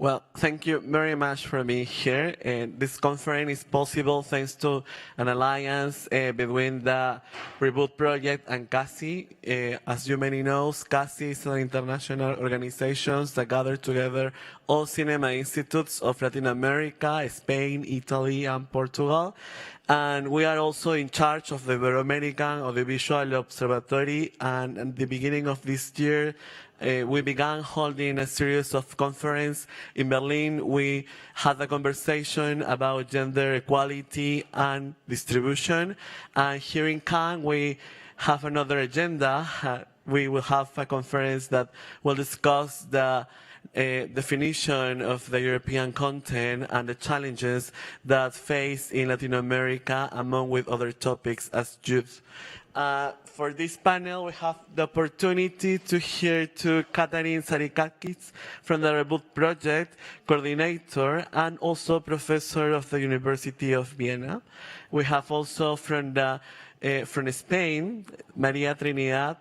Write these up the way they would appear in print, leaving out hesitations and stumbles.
Well, thank you very much for being here. This conference is possible thanks to an alliance between the REBOOT project and CASI. As you many know, CASI is an international organization that gathers together all cinema institutes of Latin America, Spain, Italy, and Portugal. And we are also in charge of the Ibero-American Audiovisual Observatory. And at the beginning of this year, we began holding a series of conferences in Berlin. We had a conversation about gender equality and distribution. And here in Cannes, we have another agenda. We will have a conference that will discuss the definition of the European content and the challenges that face in Latin America, among with other topics as youth. For this panel, we have the opportunity to hear to Catherine Sarikakis from the REBOOT project, coordinator, and also professor of the University of Vienna. We have also from Spain, Maria Trinidad,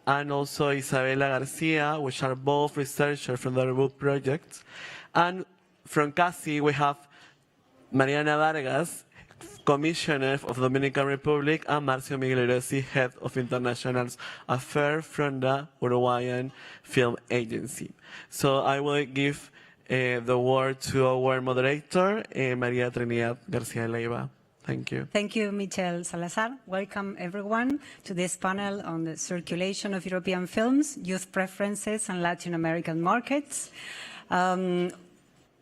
and also Isabela Garcia, which are both researchers from the REBOOT project. And from CASI, we have Mariana Vargas, Commissioner of the Dominican Republic, and Marcio Miguel Rossi, Head of International Affairs from the Uruguayan Film Agency. So I will give the word to our moderator, Maria Trinidad Garcia Leiva. Thank you. Thank you, Michel Salazar. Welcome, everyone, to this panel on the circulation of European films, youth preferences, and Latin American markets,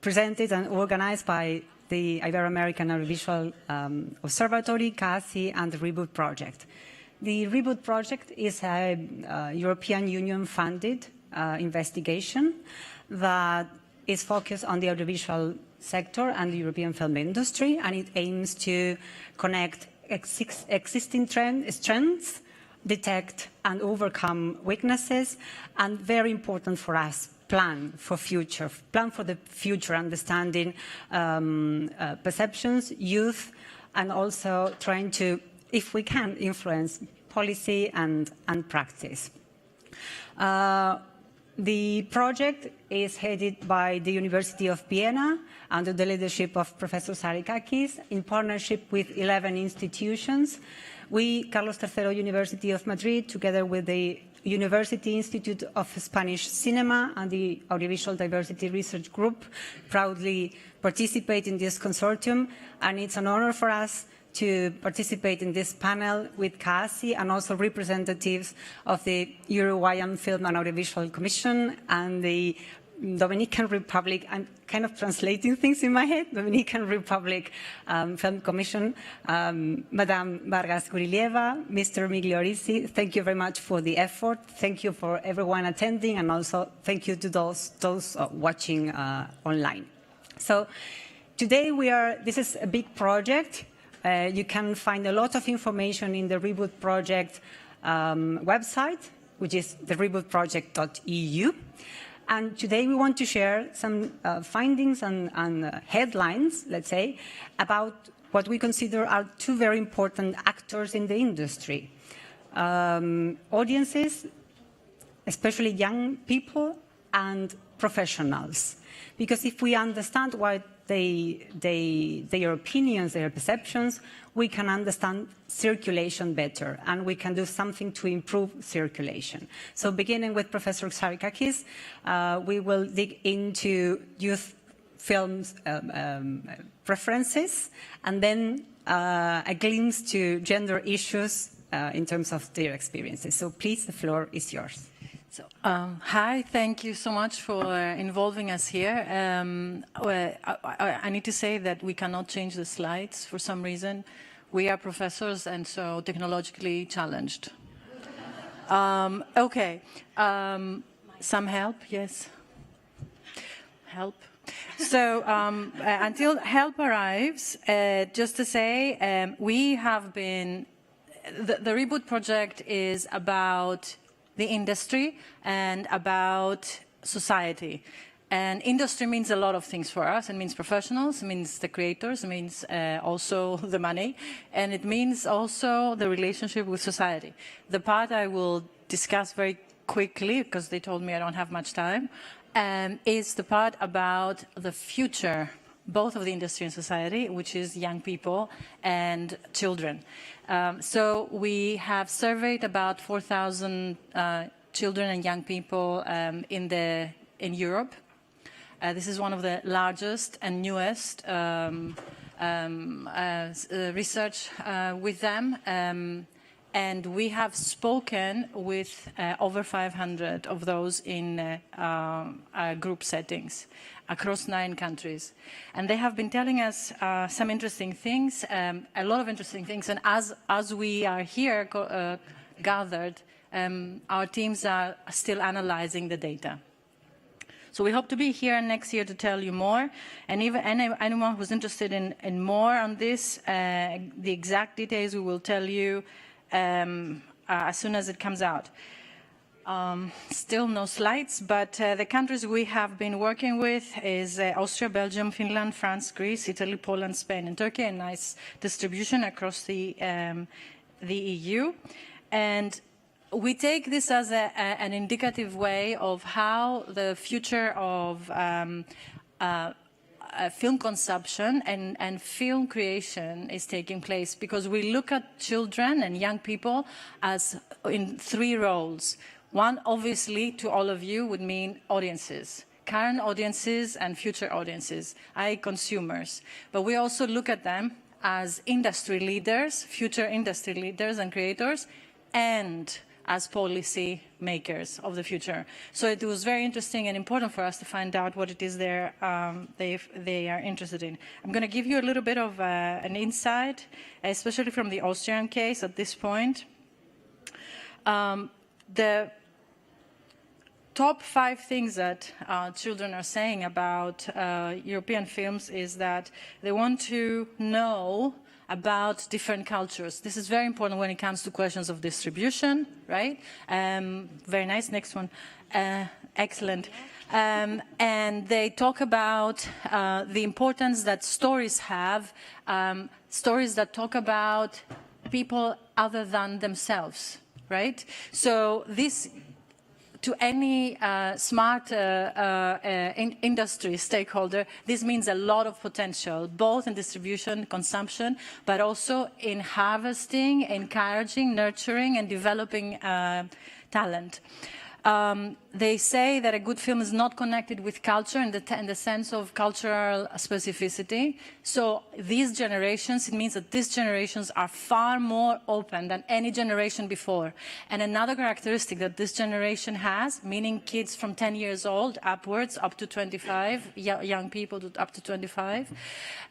presented and organized by the Ibero-American Audiovisual Observatory, CASI, and the REBOOT project. The REBOOT project is a European Union-funded investigation that is focused on the audiovisual sector and the European film industry, and it aims to connect existing strengths, detect and overcome weaknesses, and very important for us, plan for the future, understanding perceptions, youth, and also trying to, if we can, influence policy and practice. The project is headed by the University of Vienna under the leadership of Professor Sarikakis in partnership with 11 institutions. We, Carlos III University of Madrid, together with the University Institute of Spanish Cinema and the Audiovisual Diversity Research Group, proudly participate in this consortium, and it's an honor for us to participate in this panel with CASI and also representatives of the Uruguayan Film and Audiovisual Commission and the Dominican Republic. I'm kind of translating things in my head. Dominican Republic Film Commission, Madame Vargas Gurilieva, Mr. Migliorisi, thank you very much for the effort. Thank you for everyone attending, and also thank you to those watching online. So today this is a big project. You can find a lot of information in the REBOOT project website, which is the rebootproject.eu. And today we want to share some findings and headlines, let's say, about what we consider are two very important actors in the industry. Audiences, especially young people, and professionals. Because if we understand what their opinions, their perceptions, we can understand circulation better, and we can do something to improve circulation. So beginning with Professor Sarikakis, we will dig into youth films preferences, and then a glimpse to gender issues in terms of their experiences. So please, the floor is yours. So, hi, thank you so much for involving us here. I need to say that we cannot change the slides for some reason. We are professors and so technologically challenged. Okay, some help, yes? Help. So until help arrives, just to say, we have been, the Reboot project is about the industry and about society. And industry means a lot of things for us. It means professionals, it means the creators, it means also the money, and it means also the relationship with society. The part I will discuss very quickly, because they told me I don't have much time, is the part about the future, both of the industry and society, which is young people and children. So we have surveyed about 4,000 children and young people in Europe. This is one of the largest and newest research with them. And we have spoken with over 500 of those in group settings across 9 countries. And they have been telling us some interesting things, a lot of interesting things. And as we are here gathered, our teams are still analyzing the data. So we hope to be here next year to tell you more. And even anyone who's interested in more on this, the exact details we will tell you as soon as it comes out. Still no slides, but the countries we have been working with is Austria, Belgium, Finland, France, Greece, Italy, Poland, Spain, and Turkey, a nice distribution across the EU. And we take this as an indicative way of how the future of film consumption and film creation is taking place, because we look at children and young people as in 3 roles. One, obviously, to all of you would mean audiences, current audiences and future audiences, i.e. consumers. But we also look at them as industry leaders, future industry leaders and creators, and as policy makers of the future. So it was very interesting and important for us to find out what it is they are interested in. I'm going to give you a little bit of an insight, especially from the Austrian case at this point. The top 5 things that children are saying about European films is that they want to know about different cultures. This is very important when it comes to questions of distribution, right? Very nice, next one. Excellent. And they talk about the importance that stories have, stories that talk about people other than themselves, right? So this, to any smart industry stakeholder, this means a lot of potential, both in distribution, consumption, but also in harvesting, encouraging, nurturing, and developing talent. They say that a good film is not connected with culture in the sense of cultural specificity. So these generations, it means that these generations are far more open than any generation before. And another characteristic that this generation has, meaning kids from 10 years old upwards, up to 25, young people up to 25,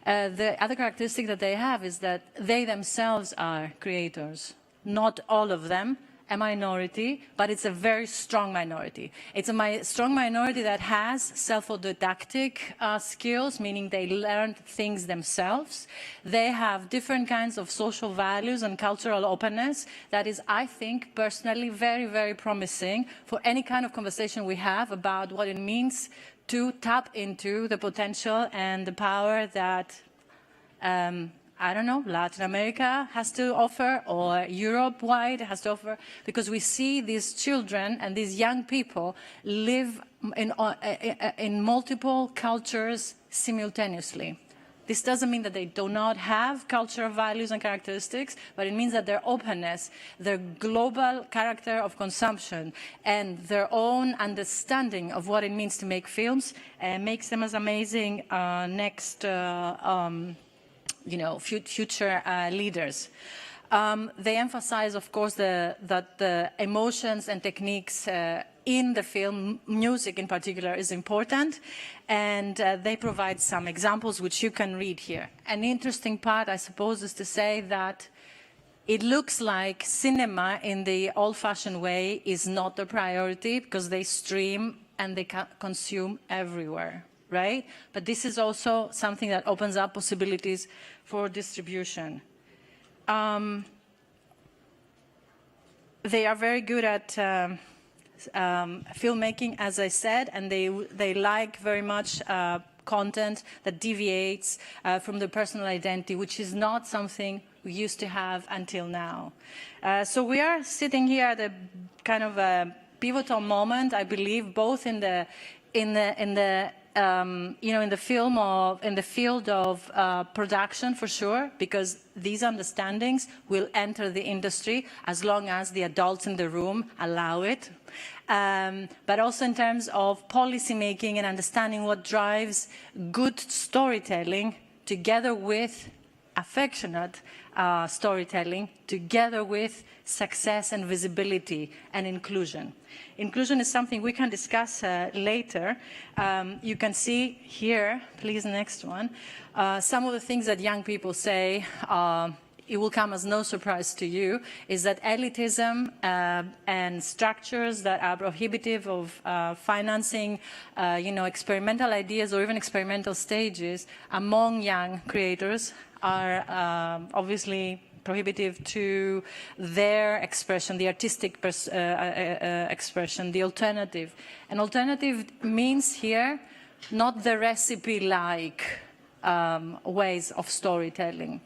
the other characteristic that they have is that they themselves are creators. Not all of them, a minority, but it's a very strong minority. It's a strong minority that has self-autodidactic skills, meaning they learn things themselves. They have different kinds of social values and cultural openness that is, I think, personally very, very promising for any kind of conversation we have about what it means to tap into the potential and the power that I don't know, Latin America has to offer, or Europe-wide has to offer, because we see these children and these young people live in multiple cultures simultaneously. This doesn't mean that they do not have cultural values and characteristics, but it means that their openness, their global character of consumption, and their own understanding of what it means to make films makes them as amazing next future leaders. They emphasize, of course, that the emotions and techniques in the film, music in particular, is important, and they provide some examples which you can read here. An interesting part, I suppose, is to say that it looks like cinema in the old-fashioned way is not a priority because they stream and they consume everywhere. right? But this is also something that opens up possibilities for distribution. They are very good at filmmaking, as I said, and they like very much content that deviates from the personal identity, which is not something we used to have until now. So we are sitting here at a kind of a pivotal moment, I believe, both in the field of production, for sure, because these understandings will enter the industry as long as the adults in the room allow it. But also in terms of policy making and understanding what drives good storytelling together with affectionate storytelling, together with success and visibility and inclusion. Inclusion is something we can discuss later. You can see here, please, next one, some of the things that young people say. It will come as no surprise to you, is that elitism and structures that are prohibitive of financing, experimental ideas or even experimental stages among young creators are obviously prohibitive to their expression, the artistic expression, the alternative. And alternative means here not the recipe-like ways of storytelling.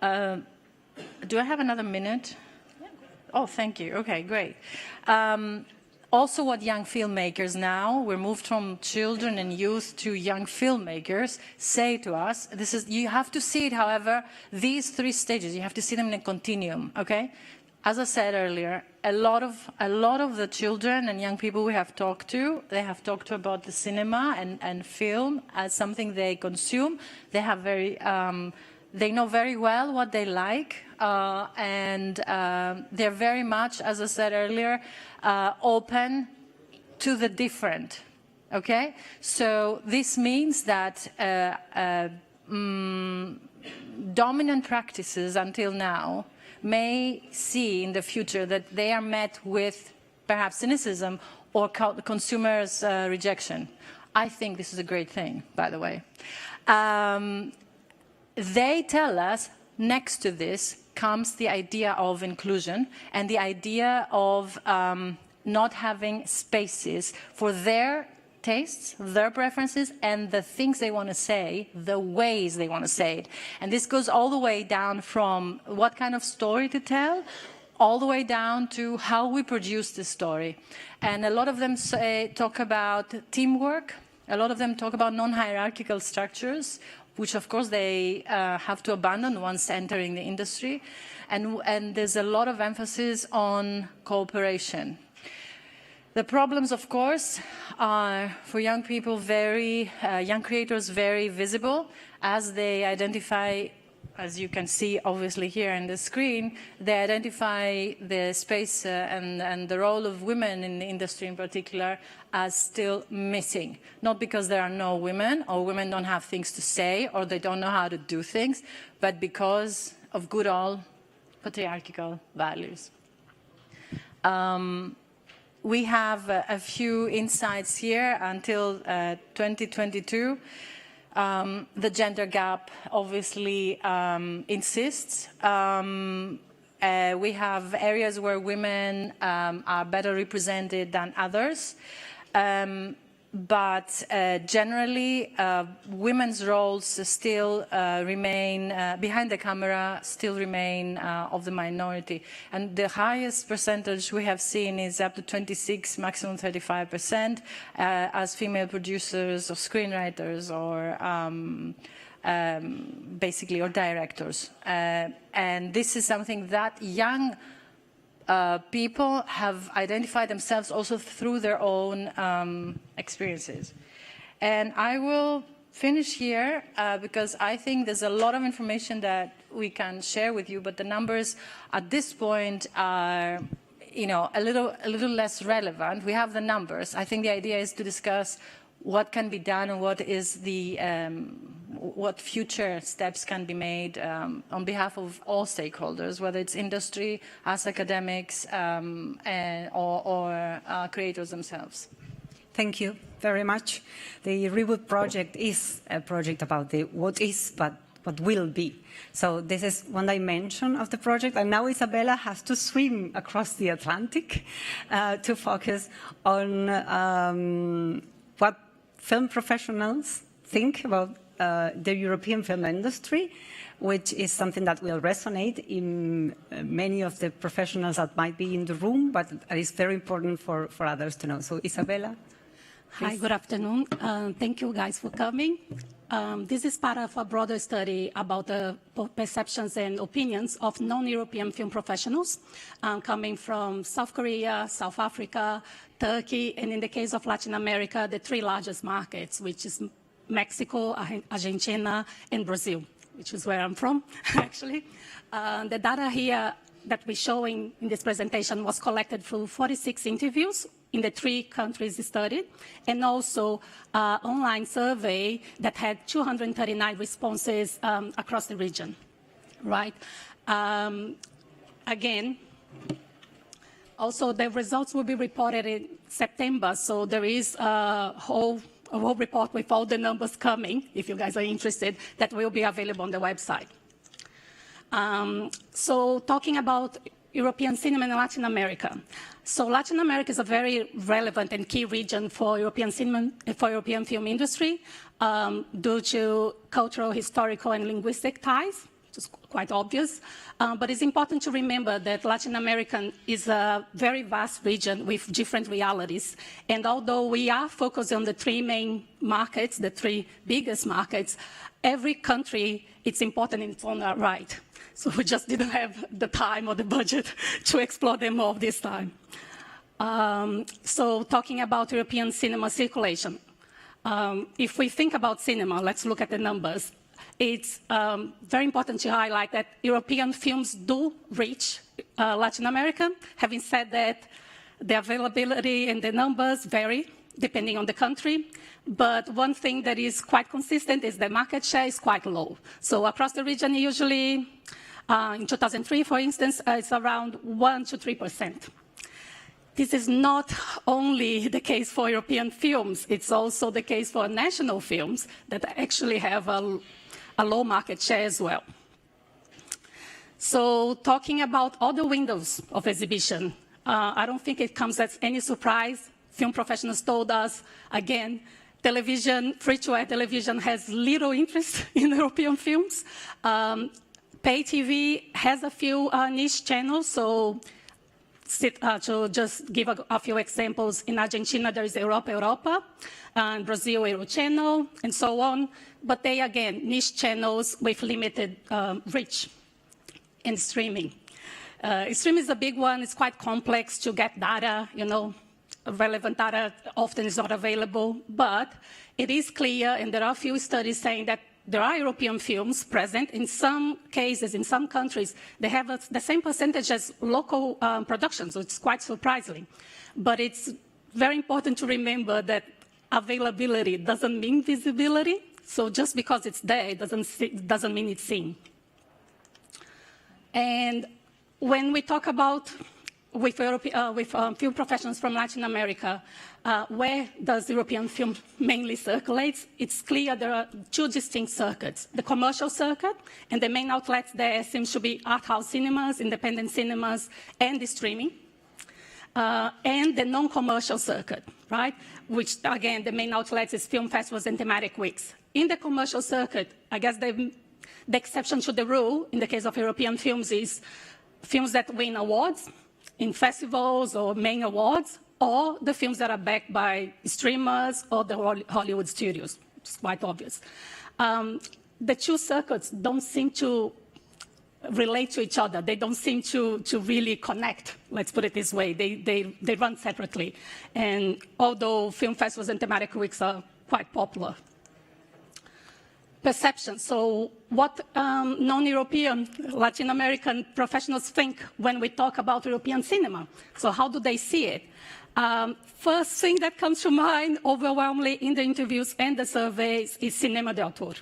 Do I have another minute? Yeah. Oh, thank you. Okay, great. Also what young filmmakers now, we're moved from children and youth to young filmmakers, say to us, this is, you have to see it, however, these three stages, you have to see them in a continuum, okay? As I said earlier, a lot of the children and young people we have talked to, they have talked about the cinema and film as something they consume. They have they know very well what they like, and they're very much, as I said earlier, open to the different, okay? So this means that dominant practices until now may see in the future that they are met with perhaps cynicism or consumers' rejection. I think this is a great thing, by the way. They tell us, next to this comes the idea of inclusion and the idea of not having spaces for their tastes, their preferences, and the things they want to say, the ways they want to say it. And this goes all the way down from what kind of story to tell, all the way down to how we produce the story. And a lot of them talk about teamwork. A lot of them talk about non-hierarchical structures, which of course they have to abandon once entering the industry. And there's a lot of emphasis on cooperation. The problems, of course, are for young people young creators very visible as they identify, as you can see obviously here on the screen, they identify the space and the role of women in the industry in particular as still missing. Not because there are no women or women don't have things to say or they don't know how to do things, but because of good old patriarchal values. We have a few insights here until 2022. The gender gap obviously insists. We have areas where women are better represented than others. But generally, women's roles still remain, behind the camera, still remain of the minority. And the highest percentage we have seen is up to 26, maximum 35%, as female producers or screenwriters or basically, or directors. And this is something that young people have identified themselves also through their own experiences. And I will finish here because I think there's a lot of information that we can share with you, but the numbers at this point are, a little less relevant. We have the numbers. I think the idea is to discuss what can be done and what is the what future steps can be made on behalf of all stakeholders, whether it's industry, us academics, or creators themselves. Thank you very much. The REBOOT project is a project about the what is, but what will be. So this is one dimension of the project, and now Isabella has to swim across the Atlantic to focus on what film professionals think about the European film industry, which is something that will resonate in many of the professionals that might be in the room, but is very important for others to know. So Isabella. Hi, good afternoon. Thank you guys for coming. This is part of a broader study about the perceptions and opinions of non-European film professionals coming from South Korea, South Africa, Turkey, and in the case of Latin America, the three largest markets, which is Mexico, Argentina, and Brazil, which is where I'm from, actually. The data here that we're showing in this presentation was collected through 46 interviews in the 3 countries studied, and also an online survey that had 239 responses across the region, right? Again, also the results will be reported in September, so there is a whole report with all the numbers coming, if you guys are interested, that will be available on the website. So talking about European cinema in Latin America. So Latin America is a very relevant and key region for European cinema, for European film industry, due to cultural, historical, and linguistic ties, which is quite obvious. But it's important to remember that Latin America is a very vast region with different realities. And although we are focused on the 3 main markets, the 3 biggest markets, every country, it's important in its own right. So we just didn't have the time or the budget to explore them all this time. So talking about European cinema circulation. If we think about cinema, let's look at the numbers. It's very important to highlight that European films do reach Latin America. Having said that, the availability and the numbers vary depending on the country. But one thing that is quite consistent is the market share is quite low. So across the region, usually, in 2003, for instance, it's around 1 to 3%. This is not only the case for European films, it's also the case for national films that actually have a low market share as well. So talking about other windows of exhibition, I don't think it comes as any surprise. Film professionals told us, again, television, free-to-air television has little interest in European films. Pay TV has a few niche channels, so to just give a few examples, in Argentina there is Europa, and Brazil Euro Channel, and so on. But they, again, niche channels with limited reach in streaming. Streaming is a big one. It's quite complex to get data, you know. Relevant data often is not available, but it is clear, and there are a few studies saying that there are European films present. In some cases, in some countries, they have the same percentage as local productions, so it's quite surprising. But it's very important to remember that availability doesn't mean visibility, so just because it's there, it doesn't mean it's seen. And when we talk about with film professionals from Latin America, where does European film mainly circulate? It's clear there are 2 distinct circuits. The commercial circuit, and the main outlets there seems to be art house cinemas, independent cinemas, and the streaming. And the non-commercial circuit, right? Which, again, the main outlets is film festivals and thematic weeks. In the commercial circuit, I guess the exception to the rule, in the case of European films, is films that win awards in festivals or main awards, or the films that are backed by streamers or the Hollywood studios, which is quite obvious. The 2 circuits don't seem to relate to each other. They don't seem to really connect, let's put it this way. They run separately. And although film festivals and thematic weeks are quite popular. Perception. So what non-European, Latin American professionals think when we talk about European cinema. So how do they see it? First thing that comes to mind overwhelmingly in the interviews and the surveys is cinema de autor,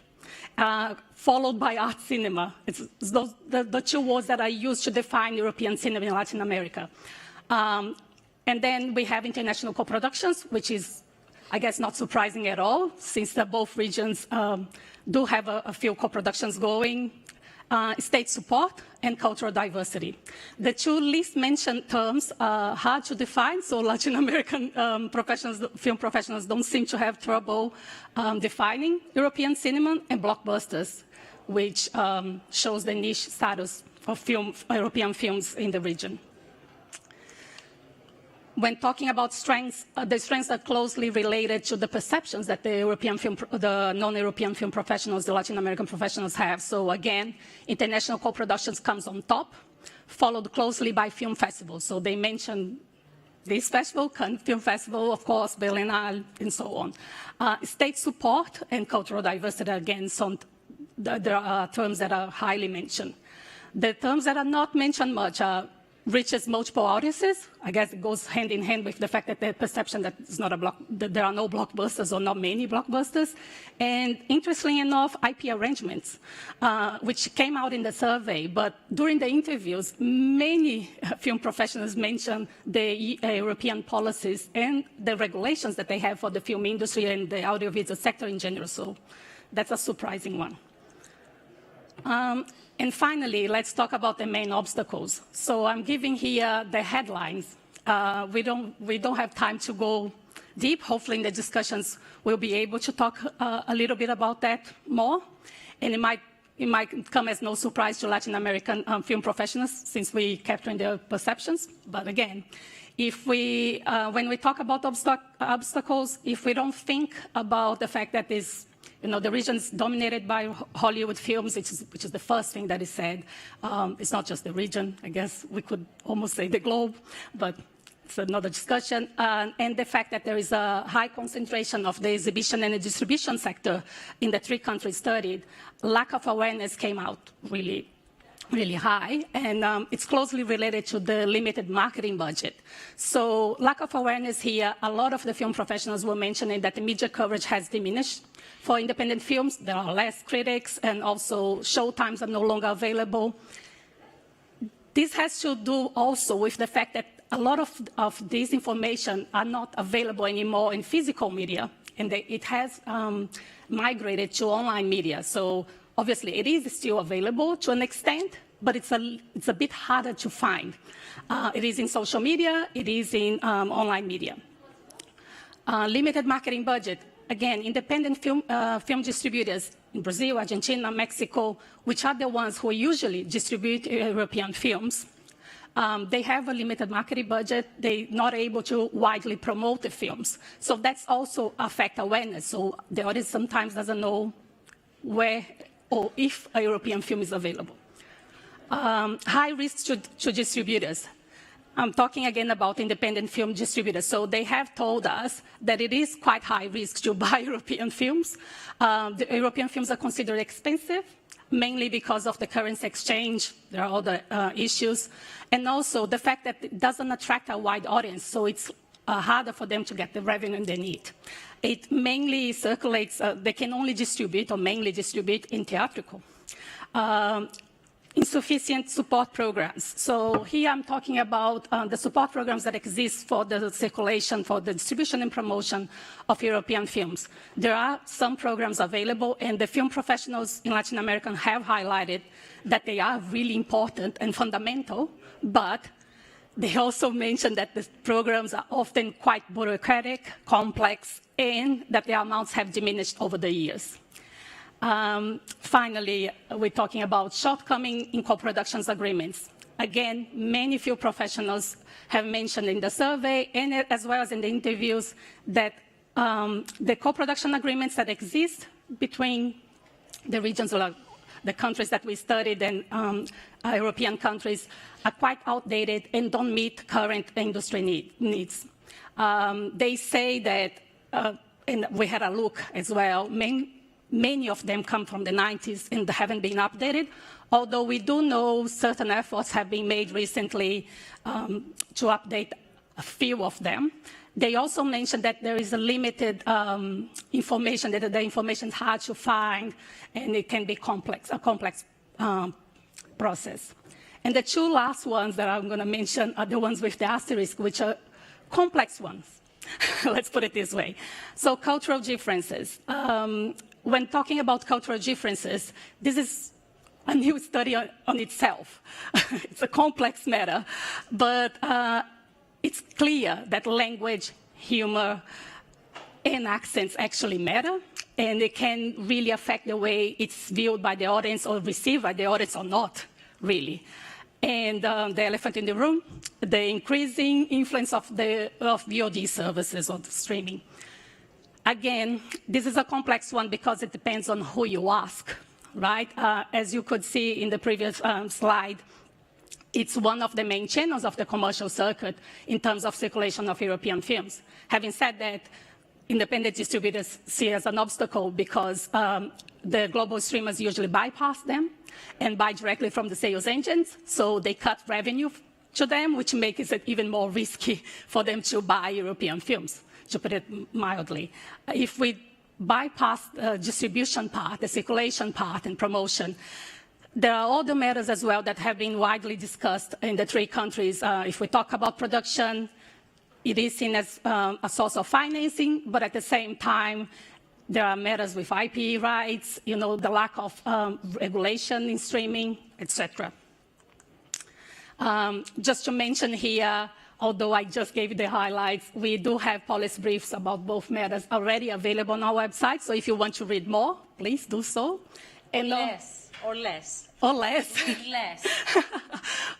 followed by art cinema. It's the 2 words that are used to define European cinema in Latin America. And then we have international co-productions, which is I guess not surprising at all, since both regions do have a few co-productions going. State support and cultural diversity. The two least mentioned terms are hard to define, so Latin American film professionals don't seem to have trouble defining European cinema and blockbusters, which shows the niche status of European films in the region. When talking about strengths, the strengths are closely related to the perceptions that the non-European film professionals, the Latin American professionals have. So again, international co-productions comes on top, followed closely by film festivals. So they mentioned this festival, Cannes Film Festival, of course, Berlinale, and so on. State support and cultural diversity, again, there are terms that are highly mentioned. The terms that are not mentioned much are reaches multiple audiences. I guess it goes hand in hand with the fact that the perception that that there are no blockbusters or not many blockbusters. And interestingly enough, IP arrangements, which came out in the survey, but during the interviews, many film professionals mentioned the European policies and the regulations that they have for the film industry and the audiovisual sector in general. So that's a surprising one. And finally, let's talk about the main obstacles. So I'm giving here the headlines. We don't have time to go deep. Hopefully in the discussions, we'll be able to talk a little bit about that more. And it might come as no surprise to Latin American film professionals since we're capturing their perceptions. But again, when we talk about obstacles, if we don't think about the fact that the region is dominated by Hollywood films, which is the first thing that is said. It's not just the region. I guess we could almost say the globe, but it's another discussion. And the fact that there is a high concentration of the exhibition and the distribution sector in the 3 countries studied, lack of awareness came out really high, and it's closely related to the limited marketing budget. So lack of awareness here, a lot of the film professionals were mentioning that the media coverage has diminished. For independent films, there are less critics, and also show times are no longer available. This has to do also with the fact that a lot of this information are not available anymore in physical media, and it has migrated to online media. So obviously, it is still available to an extent, but it's a bit harder to find. It is in social media, it is in online media. Limited marketing budget. Again, independent film distributors in Brazil, Argentina, Mexico, which are the ones who usually distribute European films, they have a limited marketing budget. They're not able to widely promote the films. So that's also affect awareness. So the audience sometimes doesn't know where or if a European film is available. High risk to distributors. I'm talking again about independent film distributors. So they have told us that it is quite high risk to buy European films. The European films are considered expensive, mainly because of the currency exchange. There are other issues. And also the fact that it doesn't attract a wide audience, so it's harder for them to get the revenue they need. It mainly circulates, they can only distribute or mainly distribute in theatrical. Insufficient support programs. So here I'm talking about the support programs that exist for the circulation, for the distribution and promotion of European films. There are some programs available, and the film professionals in Latin America have highlighted that they are really important and fundamental, but they also mentioned that the programs are often quite bureaucratic, complex, and that the amounts have diminished over the years. Finally, we're talking about shortcoming in co-productions agreements. Again, many film professionals have mentioned in the survey and as well as in the interviews that the co-production agreements that exist between the regions, or the countries that we studied and European countries are quite outdated and don't meet current industry needs. They say that, and we had a look as well, many of them come from the 90s and haven't been updated, although we do know certain efforts have been made recently to update a few of them. They also mentioned that there is a limited information, that the information is hard to find, and it can be a complex process. And the two last ones that I'm going to mention are the ones with the asterisk, which are complex ones. Let's put it this way. So cultural differences. When talking about cultural differences, this is a new study on itself. It's a complex matter, but it's clear that language, humor, and accents actually matter, and it can really affect the way it's viewed by the audience or received by the audience or not, really. And the elephant in the room, the increasing influence of VOD services or the streaming. Again, this is a complex one because it depends on who you ask, right? As you could see in the previous slide, it's one of the main channels of the commercial circuit in terms of circulation of European films. Having said that, independent distributors see it as an obstacle because the global streamers usually bypass them and buy directly from the sales engines, so they cut revenue to them, which makes it even more risky for them to buy European films, to put it mildly. If we bypass the distribution part, the circulation part and promotion, there are other matters as well that have been widely discussed in the three countries. If we talk about production, it is seen as a source of financing, but at the same time, there are matters with IP rights, the lack of regulation in streaming, etc. Just to mention here, although I just gave you the highlights, we do have policy briefs about both matters already available on our website. So if you want to read more, please do so. And less. Read less.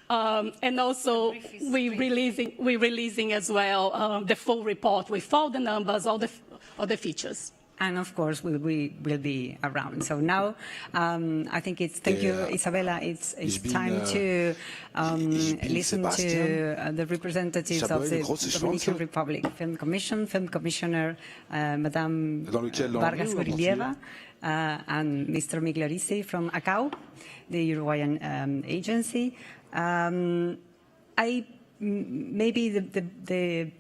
And also, we're releasing as well the full report with all the numbers, all the features. And of course, we will be around. So now, I think thank you, Isabella. It's time to listen to the representatives of the Dominican Republic Film Commission, Film Commissioner Madame Vargas Gorilieva, and Mr. Migliorisi from ACAU, the Uruguayan agency. Maybe the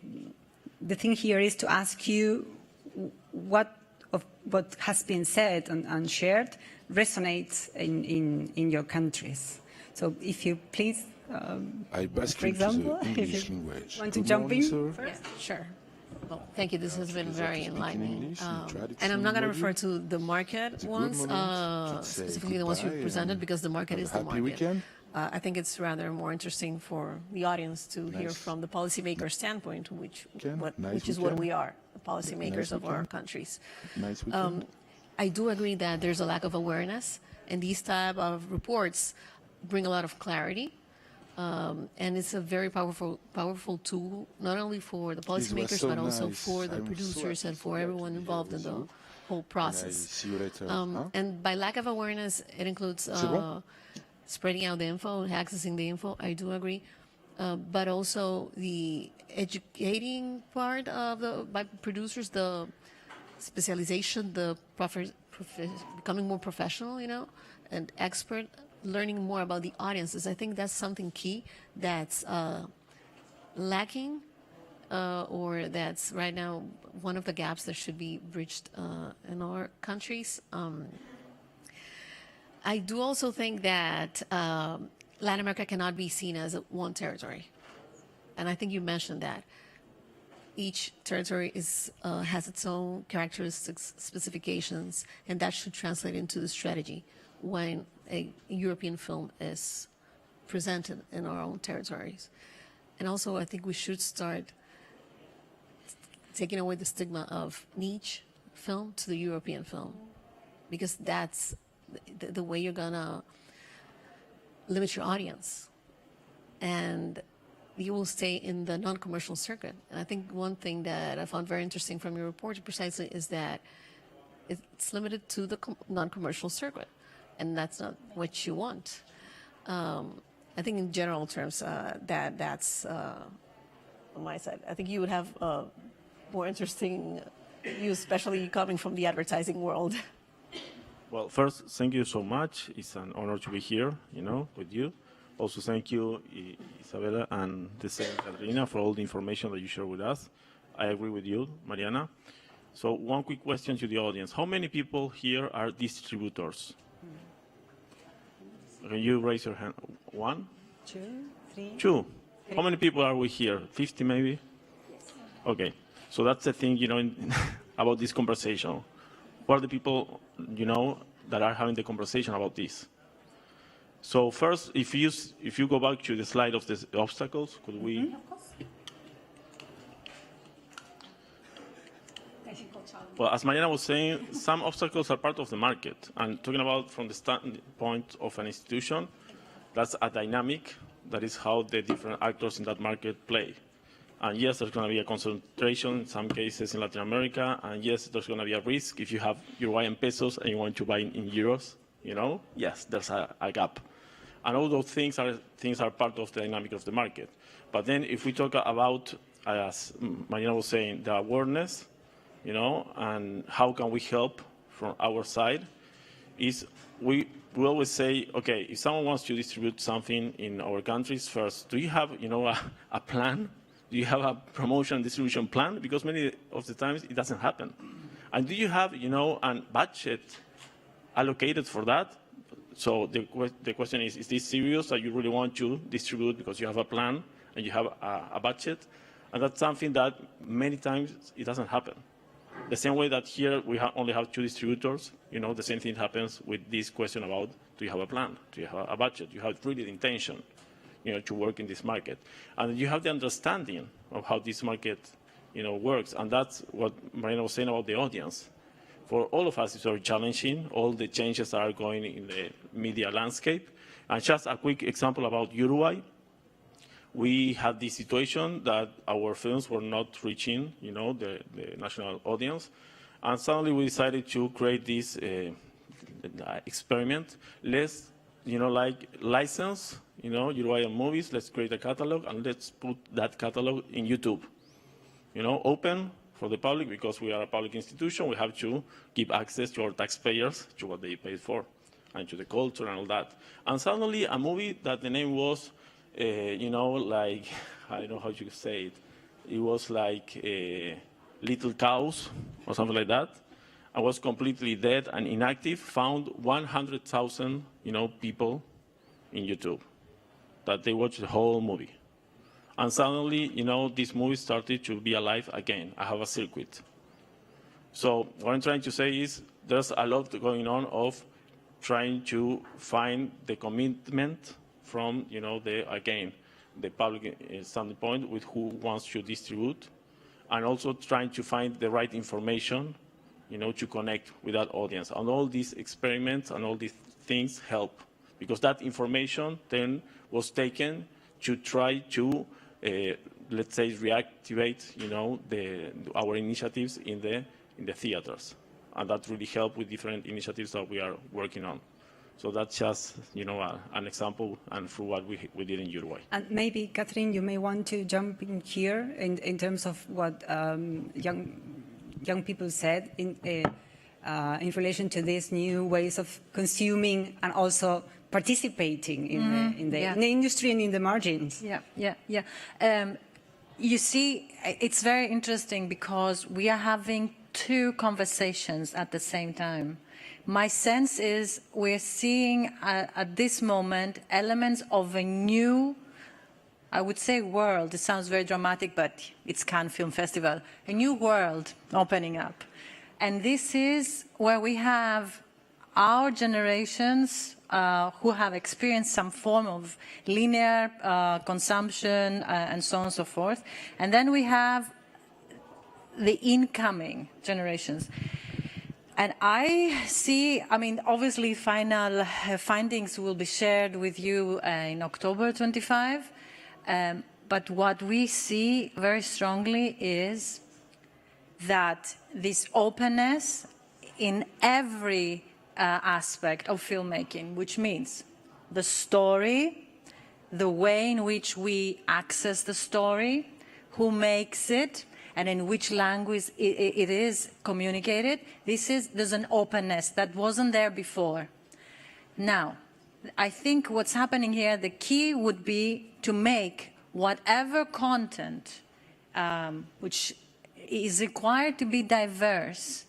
thing here is to ask you what has been said and shared resonates in your countries. So if you please, for example, if you want to jump in first. Yeah, sure. Well, thank you. This has been very enlightening. And I'm not going to refer to the market ones, specifically the ones you presented, because the market is the market. I think it's rather more interesting for the audience to hear from the policymaker standpoint, which is what we are, the policymakers of our countries. I do agree that there's a lack of awareness, and these type of reports bring a lot of clarity. And it's a very powerful tool, not only for the policymakers, but also for the producers and for everyone involved in the whole process. And by lack of awareness, it includes spreading out the info, accessing the info, I do agree. But also the educating part of by producers, the specialization, the becoming more professional, and expert, learning more about the audiences. I think that's something key that's lacking, or that's right now one of the gaps that should be bridged in our countries. I do also think that Latin America cannot be seen as one territory. And I think you mentioned that. Each territory has its own characteristics, specifications, and that should translate into the strategy when a European film is presented in our own territories. And also, I think we should start taking away the stigma of niche film to the European film, because that's the way you're gonna limit your audience, and you will stay in the non-commercial circuit. And I think one thing that I found very interesting from your report precisely is that it's limited to the non-commercial circuit, and that's not what you want. I think in general terms, that's on my side. I think you would have more interesting views, especially coming from the advertising world. Well, first, thank you so much. It's an honor to be here, with you. Also, thank you, Isabella and the same Katrina, for all the information that you shared with us. I agree with you, Mariana. So one quick question to the audience. How many people here are distributors? Can you raise your hand? 1? 2, 3. 2. How many people are we here? 50 maybe? Yes. Okay. So that's the thing, about this conversation. Who are the people, that are having the conversation about this? So first, if you go back to the slide of the obstacles, could we? Mm-hmm, of course. Well, as Mariana was saying, some obstacles are part of the market. And talking about from the standpoint of an institution, that's a dynamic. That is how the different actors in that market play. And yes, there's going to be a concentration in some cases in Latin America. And yes, there's going to be a risk if you have Uruguayan pesos and you want to buy in euros. Yes, there's a gap. And all those things are part of the dynamic of the market. But then if we talk about, as Mariana was saying, the awareness, and how can we help from our side, is we always say, okay, if someone wants to distribute something in our countries, first, do you have, a plan? Do you have a promotion distribution plan? Because many of the times it doesn't happen. And do you have, a budget allocated for that? So the question is this serious that you really want to distribute because you have a plan and you have a budget? And that's something that many times it doesn't happen. The same way that here we only have 2 distributors, the same thing happens with this question about, do you have a plan? Do you have a budget? You have really the intention, to work in this market. And you have the understanding of how this market, works. And that's what Marina was saying about the audience. For all of us, it's very challenging, all the changes that are going in the media landscape. And just a quick example about Uruguay. We had this situation that our films were not reaching, the national audience. And suddenly we decided to create this experiment. Let's, license, Uruguayan movies. Let's create a catalog and let's put that catalog in YouTube. Open for the public, because we are a public institution. We have to give access to our taxpayers to what they paid for and to the culture and all that. And suddenly a movie that the name was, I don't know how you say it. It was like Little Cows or something like that. I was completely dead and inactive, found 100,000, people in YouTube that they watched the whole movie. And suddenly, this movie started to be alive again. I have a circuit. So what I'm trying to say is there's a lot going on of trying to find the commitment from, the public standpoint with who wants to distribute, and also trying to find the right information, to connect with that audience. And all these experiments and all these things help, because that information then was taken to try to, let's say, reactivate, our initiatives in the theaters. And that really helped with different initiatives that we are working on. So that's just, an example and through what we did in Uruguay. And maybe, Catherine, you may want to jump in here in terms of what young people said in relation to these new ways of consuming and also participating in the industry and in the margins. You see, it's very interesting because we are having 2 conversations at the same time. My sense is we're seeing at this moment elements of a new, I would say, world. It sounds very dramatic, but it's Cannes Film Festival. A new world opening up. And this is where we have our generations who have experienced some form of linear consumption and so on and so forth. And then we have the incoming generations. And I see, obviously final findings will be shared with you in October 25. But what we see very strongly is that this openness in every aspect of filmmaking, which means the story, the way in which we access the story, who makes it, and in which language it is communicated, there's an openness that wasn't there before. Now, I think what's happening here, the key would be to make whatever content which is required to be diverse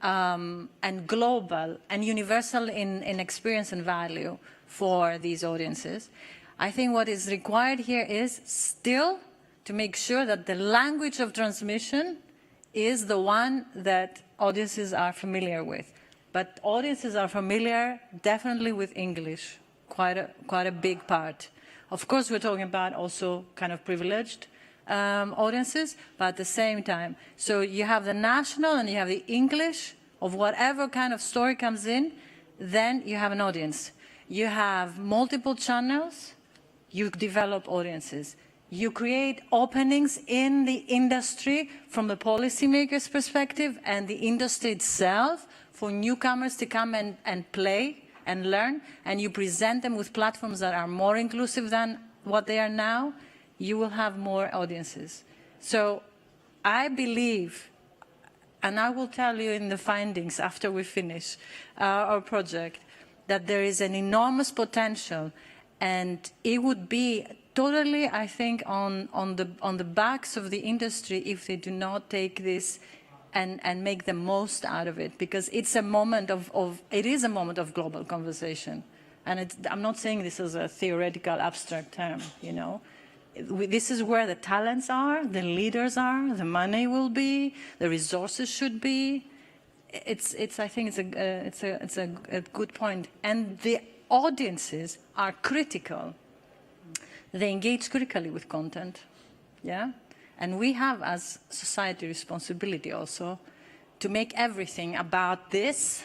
and global and universal in experience and value for these audiences. I think what is required here is still to make sure that the language of transmission is the one that audiences are familiar with. But audiences are familiar definitely with English, quite a big part. Of course, we're talking about also kind of privileged audiences, but at the same time. So you have the national and you have the English of whatever kind of story comes in, then you have an audience. You have multiple channels, you develop audiences. You create openings in the industry from the policymaker's perspective and the industry itself for newcomers to come and play and learn, and you present them with platforms that are more inclusive than what they are now, you will have more audiences. So I believe, and I will tell you in the findings after we finish our project, that there is an enormous potential, and it would be totally, I think, on the backs of the industry if they do not take this and make the most out of it, because it's a moment it is a moment of global conversation. And I'm not saying this is a theoretical, abstract term, you know. This is where the talents are, the leaders are, the money will be, the resources should be. I think it's a good point. And the audiences are critical. They engage critically with content, yeah? And we have, as society, responsibility also to make everything about this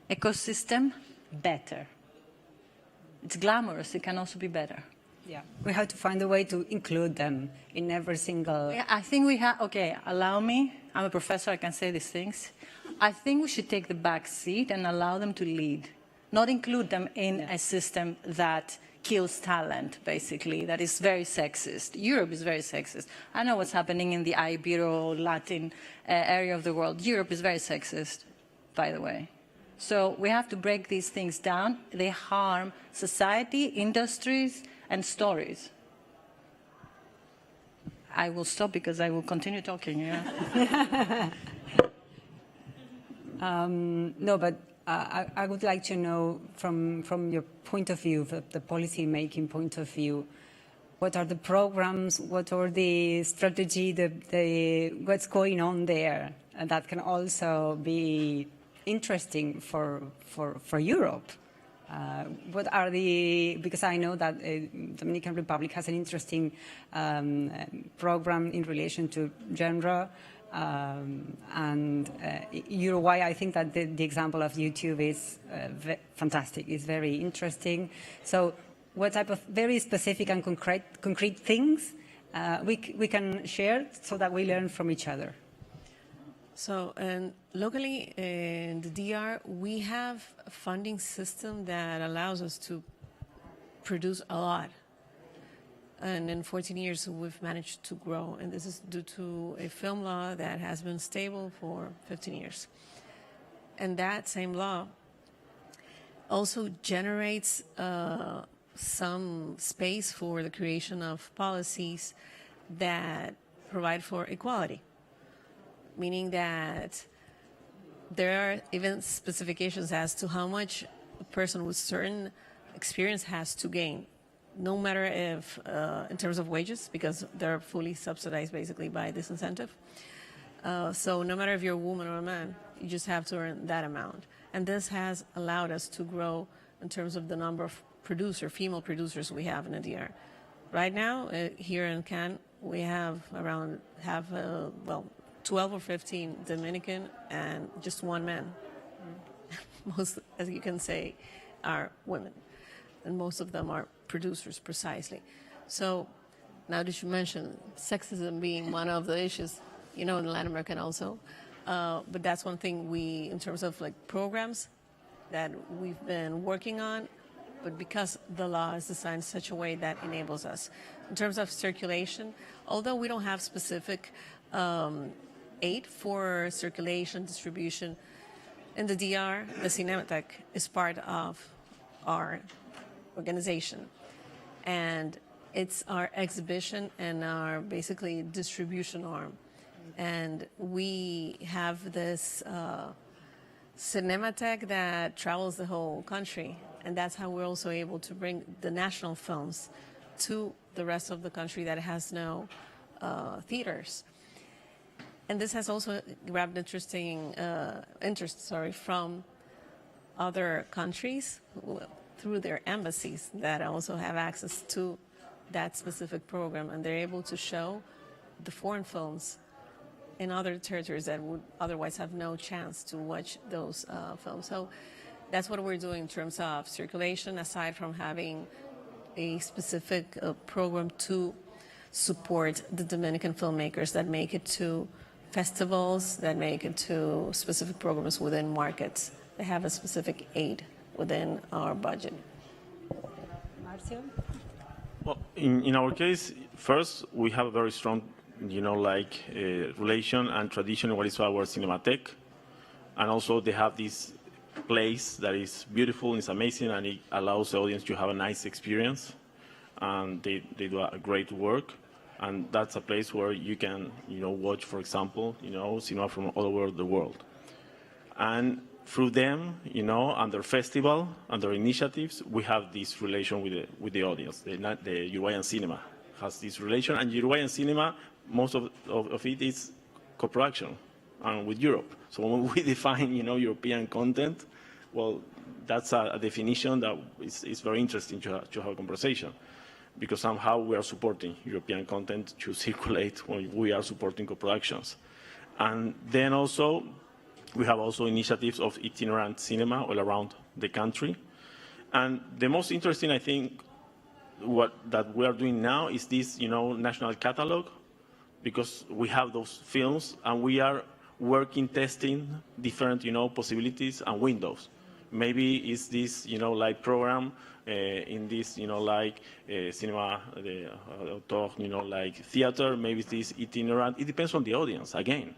ecosystem better. It's glamorous, it can also be better. Yeah, we have to find a way to include them in every single... Yeah, I think we have, okay, allow me, I'm a professor, I can say these things. I think we should take the back seat and allow them to lead, not include them in a system that kills talent, basically, that is very sexist. Europe is very sexist. I know what's happening in the Ibero-Latin area of the world. Europe is very sexist, by the way. So we have to break these things down. They harm society, industries, and stories. I will stop because I will continue talking. Yeah. No, but I would like to know from your point of view, the policy-making point of view, what are the programs, what are the strategy, what's going on there, and that can also be interesting for Europe. What are because I know that Dominican Republic has an interesting program in relation to genre. Uruguay, I think that the example of YouTube is fantastic, is very interesting. So what type of very specific and concrete things we can share so that we learn from each other? So, locally in the DR, we have a funding system that allows us to produce a lot. And in 14 years, we've managed to grow. And this is due to a film law that has been stable for 15 years. And that same law also generates some space for the creation of policies that provide for equality, meaning that there are even specifications as to how much a person with certain experience has to gain. No matter if, in terms of wages, because they're fully subsidized basically by this incentive. So no matter if you're a woman or a man, you just have to earn that amount. And this has allowed us to grow in terms of the number of female producers we have in the DR. Right now, here in Cannes, we have around 12 or 15 Dominican and just one man. Most, as you can say, are women. And most of them are producers, precisely. So now that you mentioned sexism being one of the issues, you know, in Latin America also, but that's one thing we, in terms of like programs that we've been working on, but because the law is designed in such a way that enables us. In terms of circulation, although we don't have specific aid for circulation, distribution, in the DR, the Cinematheque is part of our organization, and it's our exhibition and our basically distribution arm. And we have this Cinematheque that travels the whole country, and that's how we're also able to bring the national films to the rest of the country that has no theaters. And this has also grabbed interesting interest, from other countries through their embassies that also have access to that specific program, and they're able to show the foreign films in other territories that would otherwise have no chance to watch those films. So that's what we're doing in terms of circulation, aside from having a specific program to support the Dominican filmmakers that make it to festivals, that make it to specific programs within markets. They have a specific aid within our budget. Marcio? Well, in our case, first, we have a very strong, relation and tradition what is our Cinematheque. And also they have this place that is beautiful, it's amazing, and it allows the audience to have a nice experience. And they do a great work. And that's a place where you can, watch, for example, cinema from all over the world. And through them, and their festival and their initiatives, we have this relation with the audience. The Uruguayan cinema has this relation, and Uruguayan cinema, most of it is co-production with Europe. So when we define, European content, well, that's a definition that is very interesting to have a conversation, because somehow we are supporting European content to circulate when we are supporting co-productions. And then also, we have also initiatives of itinerant cinema all around the country. And the most interesting, I think, that we are doing now is this, national catalog, because we have those films and we are working, testing different, possibilities and windows. Maybe it's this, program in this, cinema, the auteur, theater. Maybe it's this itinerant. It depends on the audience, again.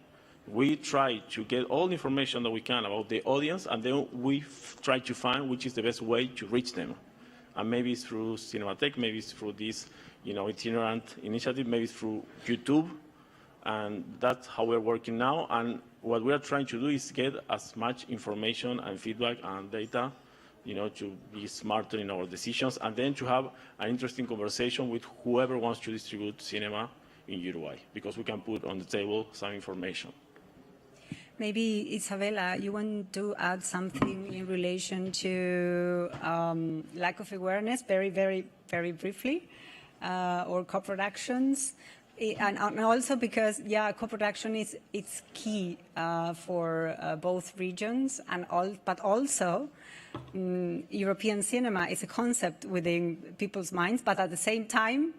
We try to get all the information that we can about the audience, and then we try to find which is the best way to reach them. And maybe it's through Cinematheque, maybe it's through this, itinerant initiative, maybe it's through YouTube. And that's how we're working now. And what we are trying to do is get as much information and feedback and data, to be smarter in our decisions, and then to have an interesting conversation with whoever wants to distribute cinema in Uruguay, because we can put on the table some information. Maybe, Isabella, you want to add something in relation to lack of awareness, very, very, very briefly, or co-productions, and also because, co-production it's key for both regions, but also European cinema is a concept within people's minds, but at the same time,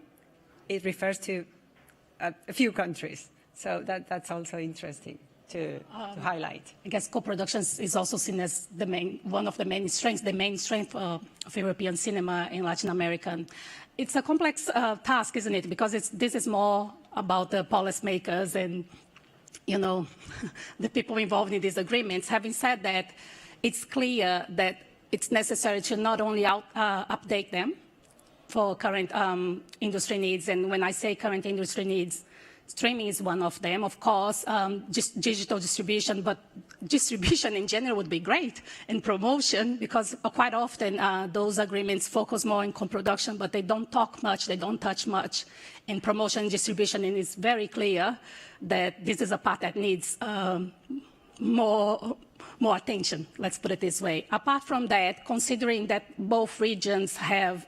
it refers to a few countries. So that's also interesting to highlight. I guess co-productions is also seen as one of the main strengths of European cinema in Latin America. It's a complex task, isn't it? Because this is more about the policymakers and, the people involved in these agreements. Having said that, it's clear that it's necessary to not only update them for current industry needs, and when I say current industry needs, streaming is one of them, of course, just digital distribution, but distribution in general would be great, and promotion, because quite often those agreements focus more on co-production, but they don't talk much, they don't touch much in promotion and distribution, and it's very clear that this is a part that needs more attention, let's put it this way. Apart from that, considering that both regions have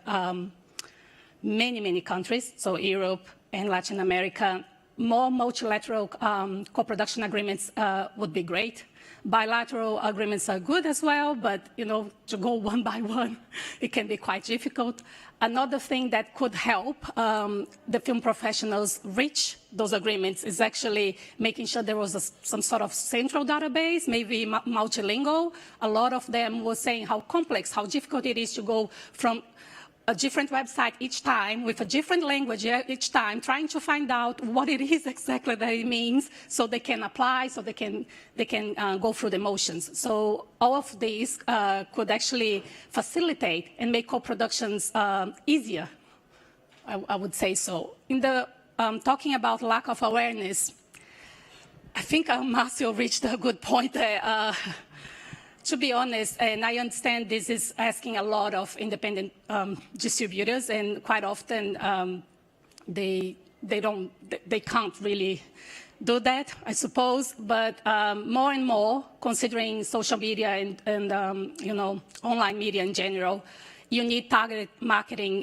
many countries, so Europe and Latin America, more multilateral co-production agreements would be great. Bilateral agreements are good as well, but to go one by one, it can be quite difficult. Another thing that could help the film professionals reach those agreements is actually making sure there was some sort of central database, maybe multilingual. A lot of them were saying how complex, how difficult it is to go from a different website each time with a different language each time, trying to find out what it is exactly that it means, so they can apply, so they can go through the motions. So all of these could actually facilitate and make co-productions easier, I would say so. In the talking about lack of awareness, I think Marcio reached a good point there. To be honest, and I understand this is asking a lot of independent distributors, and quite often they can't really do that, I suppose, but more and more, considering social media and you know, online media in general, you need targeted marketing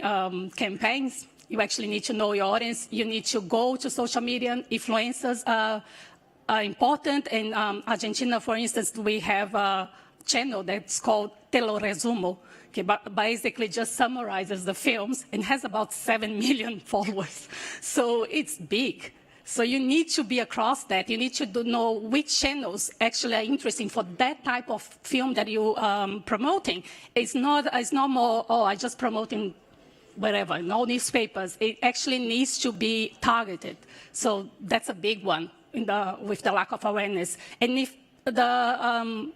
campaigns. You actually need to know your audience. You need to go to social media. Influencers are important. In Argentina, for instance, we have a channel that's called Te lo resumo, okay, basically just summarizes the films and has about 7 million followers. So it's big. So you need to be across that. You need to know which channels actually are interesting for that type of film that you're promoting. It's not more, oh, I just promoting whatever, in all newspapers. It actually needs to be targeted. So that's a big one with the lack of awareness. And if the,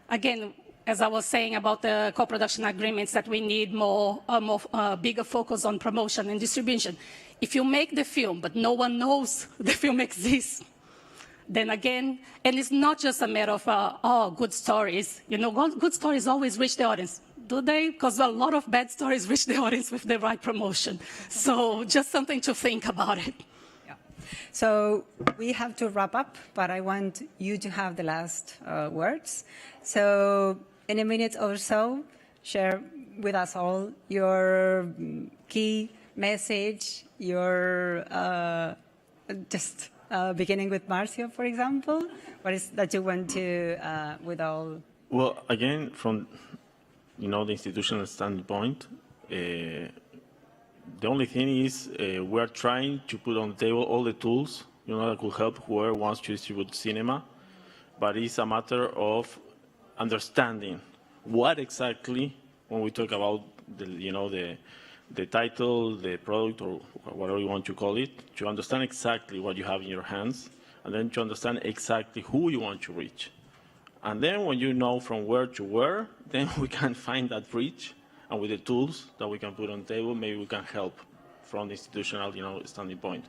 again, as I was saying about the co-production agreements, that we need bigger focus on promotion and distribution. If you make the film, but no one knows the film exists, then again, and it's not just a matter of, good stories. You know, good stories always reach the audience. Do they? Because a lot of bad stories reach the audience with the right promotion. So just something to think about it. Yeah. So we have to wrap up, but I want you to have the last words. So in a minute or so, share with us all your key message, your beginning with Marcio, for example. What is that you want to, with all? Well, again, from the institutional standpoint, the only thing is we're trying to put on the table all the tools that could help whoever wants to distribute cinema, but it's a matter of understanding what exactly, when we talk about the title, the product, or whatever you want to call it, to understand exactly what you have in your hands, and then to understand exactly who you want to reach. And then when you know from where to where, then we can find that reach, and with the tools that we can put on the table, maybe we can help from the institutional standing point.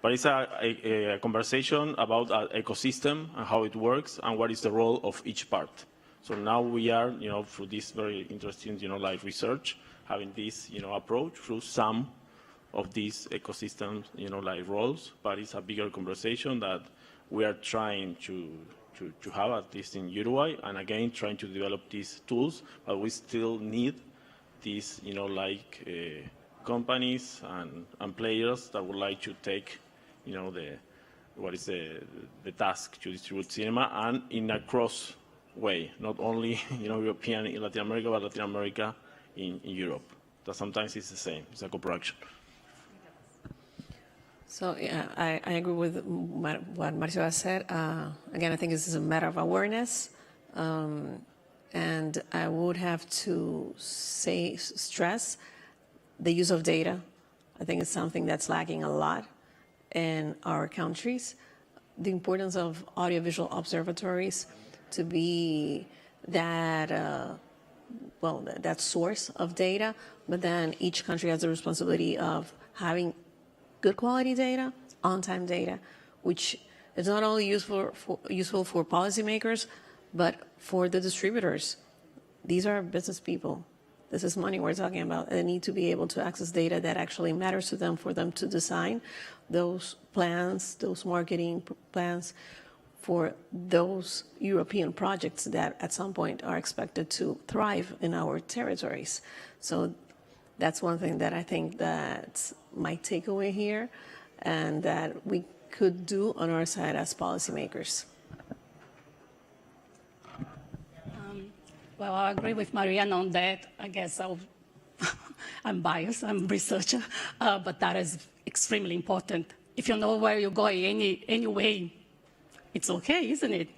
But it's a conversation about an ecosystem and how it works and what is the role of each part. So now we are, through this very interesting, like research, having this, approach through some of these ecosystems, like roles, but it's a bigger conversation that we are trying to have, at least in Uruguay, and again, trying to develop these tools, but we still need these, companies and players that would like to take, the task to distribute cinema, and in a cross way, not only, European in Latin America, but Latin America in Europe. That sometimes it's the same, it's a co-production. So yeah, I agree with what Marcio has said. Again, I think this is a matter of awareness. And I would have to stress the use of data. I think it's something that's lacking a lot in our countries. The importance of audiovisual observatories to be that, that source of data, but then each country has the responsibility of having good quality data, on-time data, which is not only useful for policymakers, but for the distributors. These are business people. This is money we're talking about. They need to be able to access data that actually matters to them, for them to design those plans, those marketing plans for those European projects that at some point are expected to thrive in our territories. So that's one thing that I think that's my takeaway here, and that we could do on our side as policymakers. Well, I agree with Mariana on that. I guess I'm biased, I'm a researcher, but that is extremely important. If you know where you're going anyway, it's okay, isn't it?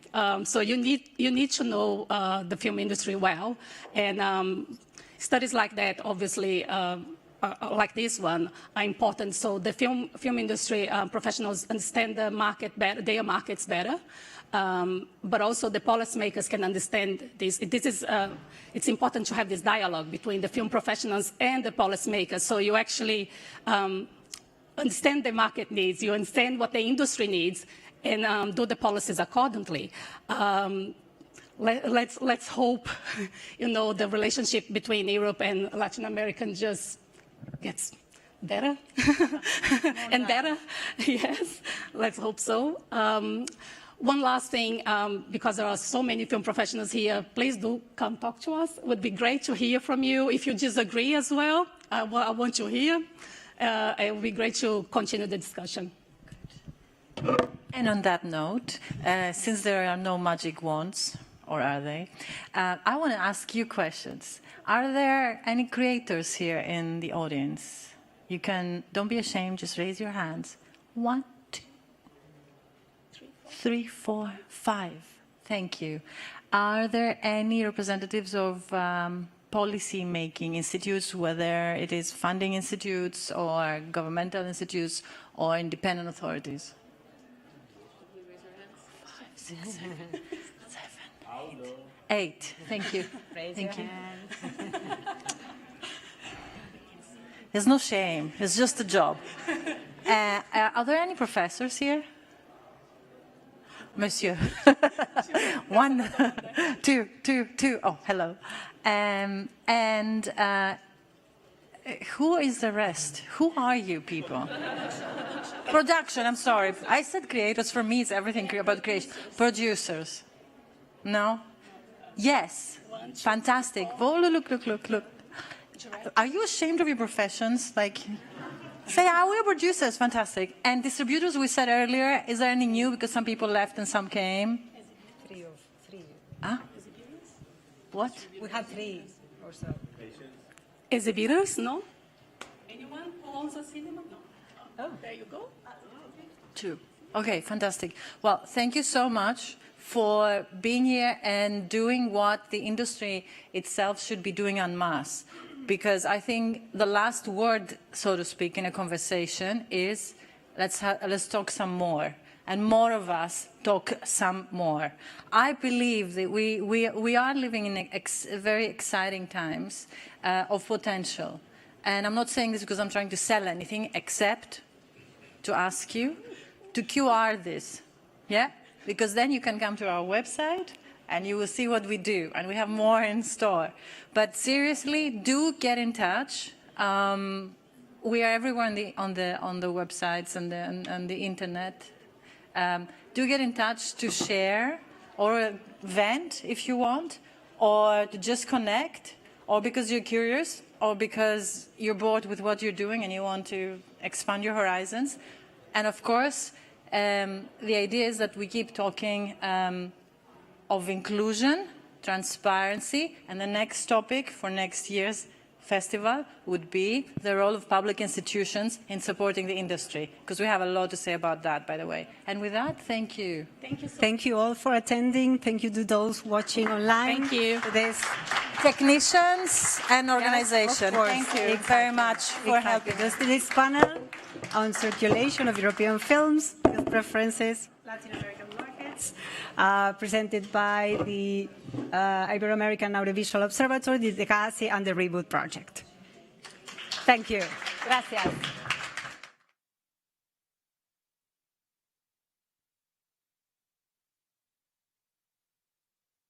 So you need to know the film industry well, and studies like that, obviously, like this one, are important. So the film industry professionals understand the market better, their markets better, but also the policymakers can understand this. It's important to have this dialogue between the film professionals and the policymakers. So you actually understand the market needs, you understand what the industry needs, and do the policies accordingly. Let's hope, the relationship between Europe and Latin America just gets better and better. Yes, let's hope so. One last thing, because there are so many film professionals here, please do come talk to us. It would be great to hear from you. If you disagree as well, I want you here. It would be great to continue the discussion. And on that note, since there are no magic wands, or are they, I want to ask you questions. Are there any creators here in the audience? You can, don't be ashamed, just raise your hands. 1, 2, 3, 4, 5. Thank you. Are there any representatives of policy-making institutes, whether it is funding institutes or governmental institutes or independent authorities? 5, 6, 7, 8. Thank you. Thank you. There's no shame. It's just a job. Are there any professors here? Monsieur. 1, 2, 2, 2. Oh, hello. Who is the rest? Who are you people? Production, I'm sorry. I said creators. For me, it's everything about creation. Producers. No? Yes. Fantastic. Oh, look. Are you ashamed of your professions? Like, say, we're producers. Fantastic. And distributors, we said earlier, is there any new? Because some people left and some came. 3. Huh? What? We have 3 or so. Exhibitors? No? Anyone who owns a cinema? No. Oh, there you go. 2. Okay, fantastic. Well, thank you so much for being here and doing what the industry itself should be doing en masse. Because I think the last word, so to speak, in a conversation is let's talk some more. And more of us talk some more. I believe that we are living in very exciting times of potential. And I'm not saying this because I'm trying to sell anything, except to ask you to QR this. Yeah? Because then you can come to our website and you will see what we do. And we have more in store. But seriously, do get in touch. We are everywhere on the websites and the internet. Do get in touch to share or vent if you want, or to just connect, or because you're curious, or because you're bored with what you're doing and you want to expand your horizons. And of course, the idea is that we keep talking of inclusion, transparency, and the next topic for next year's festival would be the role of public institutions in supporting the industry, because we have a lot to say about that, by the way. And with that, thank you. Thank you. Thank you all for attending. Thank you to those watching online. Thank you. To this Technicians and organization. Yes, thank you very much for helping us. This panel on circulation of European films, health preferences, Latin American markets, presented by the Ibero-American Audiovisual Observatory, the DECASI, and the REBOOT project. Thank you. Gracias.